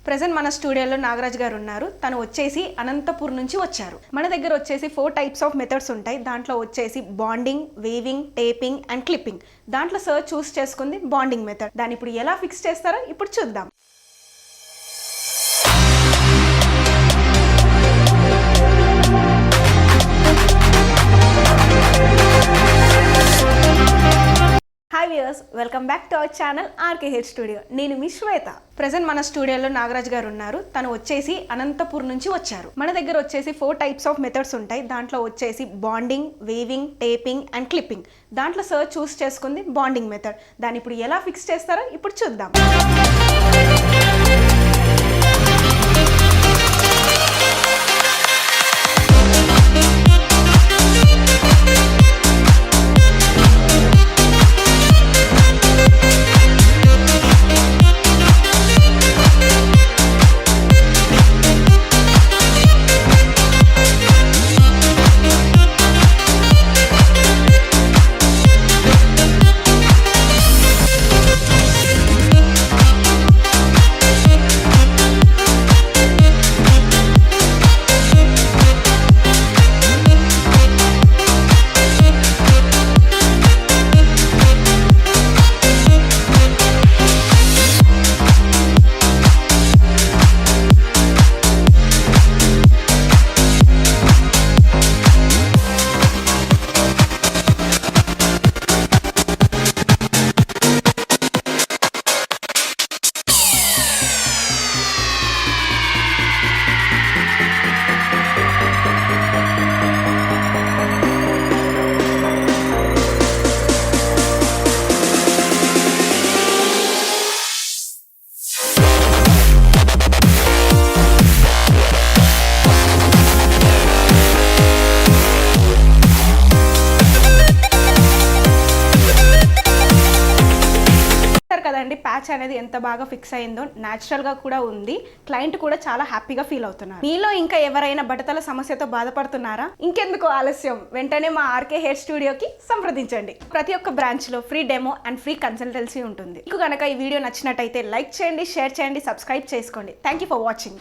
Present మన స్టూడియోలో నాగరాజ్ గారు ఉన్నారు. తను వచ్చేసి అనంతపూర్ నుంచి వచ్చారు. మన దగ్గర వచ్చేసి 4 టైప్స్ ఆఫ్ మెథడ్స్ ఉంటాయి. దాంట్లో వచ్చేసి bonding, weaving, taping and clipping. దాంట్లో సార్ చూస్ చేసుకుంది బాండింగ్ మెథడ్. దాన్ని ఇప్పుడు ఎలా ఫిక్స్ చేస్తారో ఇప్పుడు చూద్దాం. Hi viewers, welcome back to our channel RK hair studio. నేను మీ శ్వేత. ప్రెజెంట్ మన స్టూడియోలో నాగరాజ్ గారు ఉన్నారు. తను వచ్చేసి అనంతపూర్ నుంచి వచ్చారు. మన దగ్గర వచ్చేసి 4 టైప్స్ ఆఫ్ మెథడ్స్ ఉంటాయి. దాంట్లో వచ్చేసి bonding, weaving, taping and clipping. దాంట్లో సార్ చూస్ చేసుకుంది బాండింగ్ మెథడ్. దాన్ని ఇప్పుడు ఎలా ఫిక్స్ చేస్తారో ఇప్పుడు చూద్దాం. కదండి, ప్యాచ్ అనేది ఎంత బాగా ఫిక్స్ అయిందో, న్యాచురల్ గా కూడా ఉంది. క్లయింట్ కూడా చాలా హ్యాపీగా ఫీల్ అవుతున్నారు. మీలో ఇంకా ఎవరైనా బట్టతల సమస్యతో బాధపడుతున్నారా? ఇంకెందుకు ఆలస్యం, వెంటనే మా ఆర్కే హెయిర్ స్టూడియోకి సంప్రదించండి. ప్రతి ఒక్క బ్రాంచ్ లో free demo and free consultancy ఉంటుంది. మీకు కనుక ఈ వీడియో నచ్చినట్టయితే లైక్ చేయండి, షేర్ చేయండి, సబ్స్క్రైబ్ చేసుకోండి. Thank you for watching.